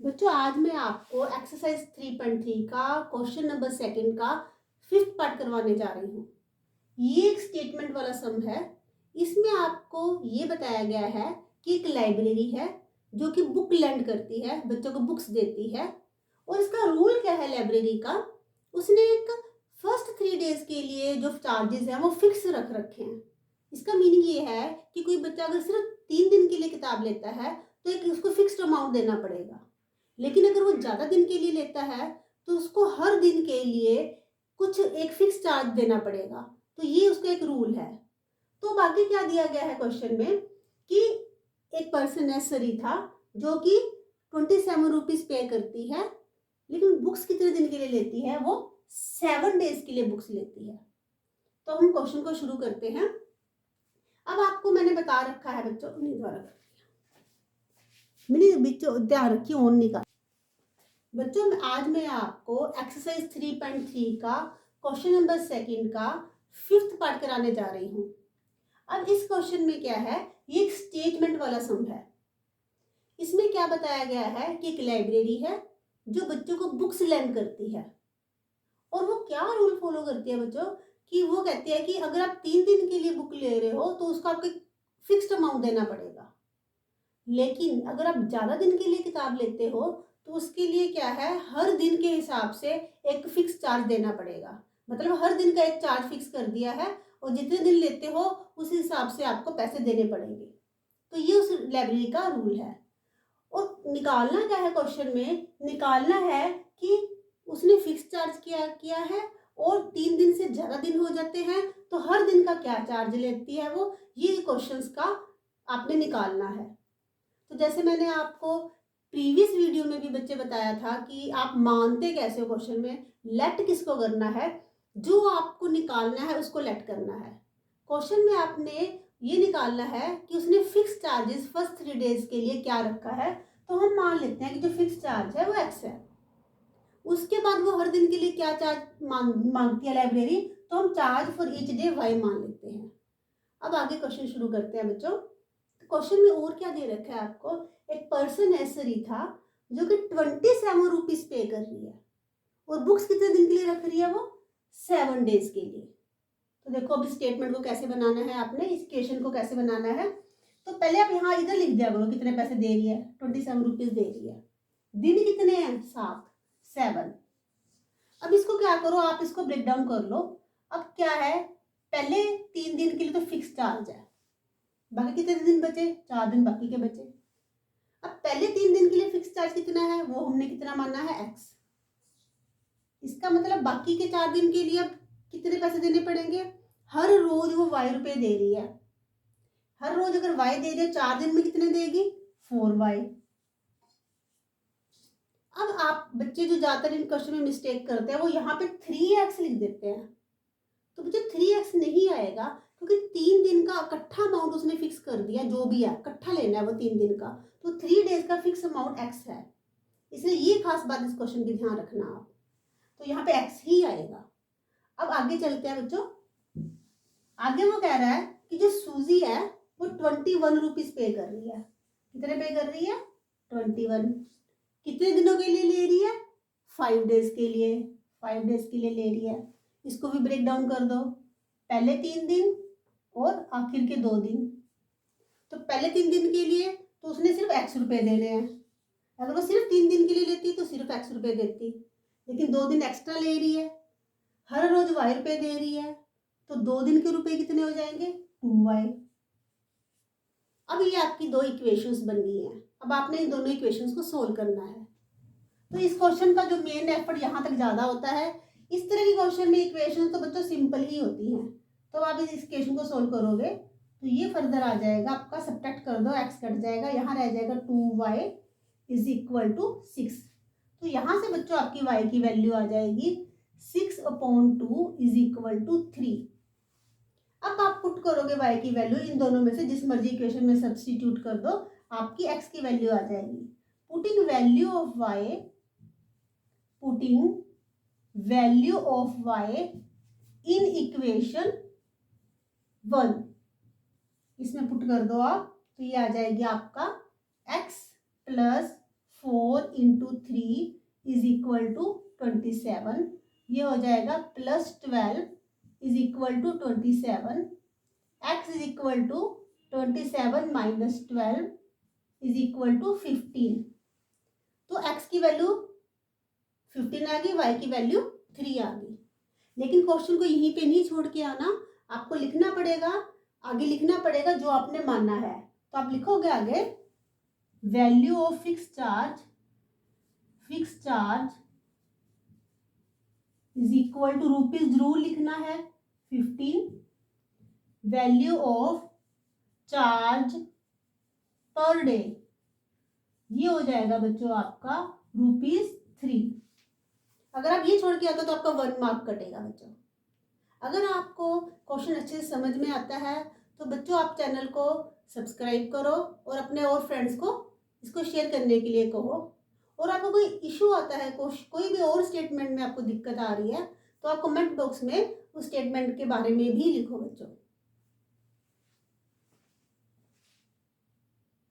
बच्चों आज मैं आपको एक्सरसाइज 3.3 का क्वेश्चन नंबर सेकंड का फिफ्थ पार्ट करवाने जा रही हूँ। ये एक स्टेटमेंट वाला सम है। इसमें आपको ये बताया गया है कि एक लाइब्रेरी है जो कि बुक लेंड करती है, बच्चों को बुक्स देती है। और इसका रूल क्या है लाइब्रेरी का, उसने एक फर्स्ट 3 डेज के लिए जो चार्जेस हैं वो फिक्स रख रखे हैं। इसका मीनिंग ये है कि कोई बच्चा अगर सिर्फ 3 दिन के लिए किताब लेता है तो एक उसको फिक्स्ड अमाउंट देना पड़ेगा। लेकिन अगर वो ज़्यादा दिन के लिए लेता है तो उसको हर दिन के लिए कुछ एक फिक्स चार्ज देना पड़ेगा। तो ये उसका एक रूल है। तो बाकी क्या दिया गया है क्वेश्चन में कि एक पर्सन है सरिता जो कि 27 रुपीज पे करती है, लेकिन बुक्स कितने दिन के लिए लेती है, वो 7 डेज के लिए बुक्स लेती है। तो हम क्वेश्चन को शुरू करते हैं। अब आपको मैंने बता रखा है बच्चों, मैंने बच्चों ध्यान रखिए ऑन निकाल। बच्चों आज मैं आपको एक्सरसाइज 3.3 का क्वेश्चन नंबर सेकंड का फिफ्थ पार्ट कराने जा रही हूँ। अब इस क्वेश्चन में क्या है, ये एक स्टेटमेंट वाला सम है। इसमें क्या बताया गया है कि एक लाइब्रेरी है जो बच्चों को बुक्स लेंड करती है। और वो क्या रूल फॉलो करती है बच्चों, कि वो कहती है कि अगर आप 3 दिन के लिए बुक ले रहे हो तो उसको आपको फिक्स्ड अमाउंट देना पड़ेगा। लेकिन अगर आप ज़्यादा दिन के लिए किताब लेते हो तो उसके लिए क्या है, हर दिन के हिसाब से एक फिक्स चार्ज देना पड़ेगा। मतलब हर दिन का एक चार्ज फिक्स कर दिया है और जितने दिन लेते हो उस हिसाब से आपको पैसे देने पड़ेंगे। तो ये उस लाइब्रेरी का रूल है। और निकालना क्या है, क्वेश्चन में निकालना है कि उसने फिक्स चार्ज किया है और 3 दिन से ज़्यादा दिन हो जाते हैं तो हर दिन का क्या चार्ज लेती है वो, ये क्वेश्चंस का आपने निकालना है। तो जैसे मैंने आपको प्रीवियस वीडियो में भी बच्चे बताया था कि आप मानते कैसे हो क्वेश्चन में, लेट किसको करना है, जो आपको निकालना है उसको लेट करना है। क्वेश्चन में आपने ये निकालना है कि उसने फिक्स चार्जेस फर्स्ट 3 डेज के लिए क्या रखा है। तो हम मान लेते हैं कि जो फिक्स चार्ज है वो एक्स है। उसके बाद वो हर दिन के लिए क्या चार्ज मांगती है लाइब्रेरी, तो हम charge for each day Y मान लेते हैं। अब आगे क्वेश्चन शुरू करते हैं बच्चों। क्वेश्चन में और क्या दे रखा है आपको, एक पर्सन है सरिता जो कि 27 रुपीज पे कर रही है और बुक्स कितने दिन के लिए रख रही है, वो 7 डेज के लिए। तो देखो अब स्टेटमेंट को कैसे बनाना है, आपने इस इक्वेशन को कैसे बनाना है। तो पहले आप यहाँ इधर लिख दिया करो कितने पैसे दे रही है, 27 रुपीज दे रही है। दिन कितने हैं, 7। अब इसको क्या करो, आप इसको ब्रेक डाउन कर लो। अब क्या है, पहले 3 दिन के लिए तो फिक्स चार्ज है, बाकी कितने दिन बचे, 4 दिन बाकी के बचे। अब पहले 3 दिन के लिए फिक्स चार्ज कितना है, वो हमने कितना माना है, एक्स। इसका मतलब बाकी के 4 दिन के लिए अब कितने पैसे देने पड़ेंगे, हर रोज वो वाई रुपए दे रही है। हर रोज अगर वाई दे रही है 4 दिन में कितने देगी, 4y। अब आप बच्चे जो ज्यादातर इन क्वेश्चन में मिस्टेक करते हैं वो यहाँ पे 3x लिख देते हैं। तो मुझे 3x नहीं आएगा क्योंकि 3 दिन का इकट्ठा अमाउंट उसने फिक्स कर दिया, जो भी है इकट्ठा लेना है वो 3 दिन का। तो 3 डेज का फिक्स अमाउंट x है, इसलिए ये खास बात इस क्वेश्चन की ध्यान रखना आप। तो यहाँ पे x ही आएगा। अब आगे चलते हैं बच्चों। आगे वो कह रहा है कि जो सूजी है वो 21 रुपीज पे कर रही है। कितने पे कर रही है, 21। कितने दिनों के लिए ले रही है, 5 डेज के लिए। 5 डेज के लिए ले रही है। इसको भी ब्रेक डाउन कर दो, पहले 3 दिन और आखिर के 2 दिन। तो पहले 3 दिन के लिए तो उसने सिर्फ x रुपए देने हैं। अगर वो सिर्फ 3 दिन के लिए लेती तो सिर्फ x रुपए देती, लेकिन 2 दिन एक्स्ट्रा ले रही है, हर रोज y रुपए दे रही है। तो 2 दिन के रुपए कितने हो जाएंगे, 2y। अब ये आपकी 2 इक्वेशंस बन गई हैं। अब आपने इन दोनों इक्वेशंस को सोल्व करना है। तो इस क्वेश्चन का जो मेन एफर्ट यहाँ तक ज़्यादा होता है। इस तरह के क्वेश्चन में इक्वेशन तो बच्चों सिंपल ही होती हैं। तो आप इस इक्वेशन को सोल्व करोगे तो ये फर्दर आ जाएगा आपका, सब्ट्रैक्ट कर दो, x कट जाएगा, यहाँ रह जाएगा 2y इज इक्वल टू 6। तो यहाँ से बच्चों आपकी y की वैल्यू आ जाएगी 6/2 इज इक्वल टू 3। अब आप पुट करोगे y की वैल्यू, इन दोनों में से जिस मर्जी इक्वेशन में सब्स्टिट्यूट कर दो, आपकी x की वैल्यू आ जाएगी। Putting value of y in equation 1, इसमें पुट कर दो आप, तो ये आ जाएगी आपका x plus 4 into 3 is equal to 27। ये हो जाएगा +12 is equal to 27। x is equal to 27 minus 12 is equal to 15। तो x की वैल्यू 15 आ गई, y की वैल्यू 3 आ गई। लेकिन क्वेश्चन को यहीं पे नहीं छोड़ के आना, आपको लिखना पड़ेगा, आगे लिखना पड़ेगा जो आपने माना है। तो आप लिखोगे आगे value of fix charge is equal to rupees जरूर लिखना है 15। Value of charge per day ये हो जाएगा बच्चों आपका ₹3। अगर आप ये छोड़ के आते हो तो आपका 1 मार्क कटेगा बच्चों। अगर आपको क्वेश्चन अच्छे से समझ में आता है तो बच्चों आप चैनल को सब्सक्राइब करो और अपने और फ्रेंड्स को इसको शेयर करने के लिए कहो। और आपको कोई इशू आता है, कोई भी और स्टेटमेंट में आपको दिक्कत आ रही है, तो आप कमेंट बॉक्स में उस स्टेटमेंट के बारे में भी लिखो बच्चों।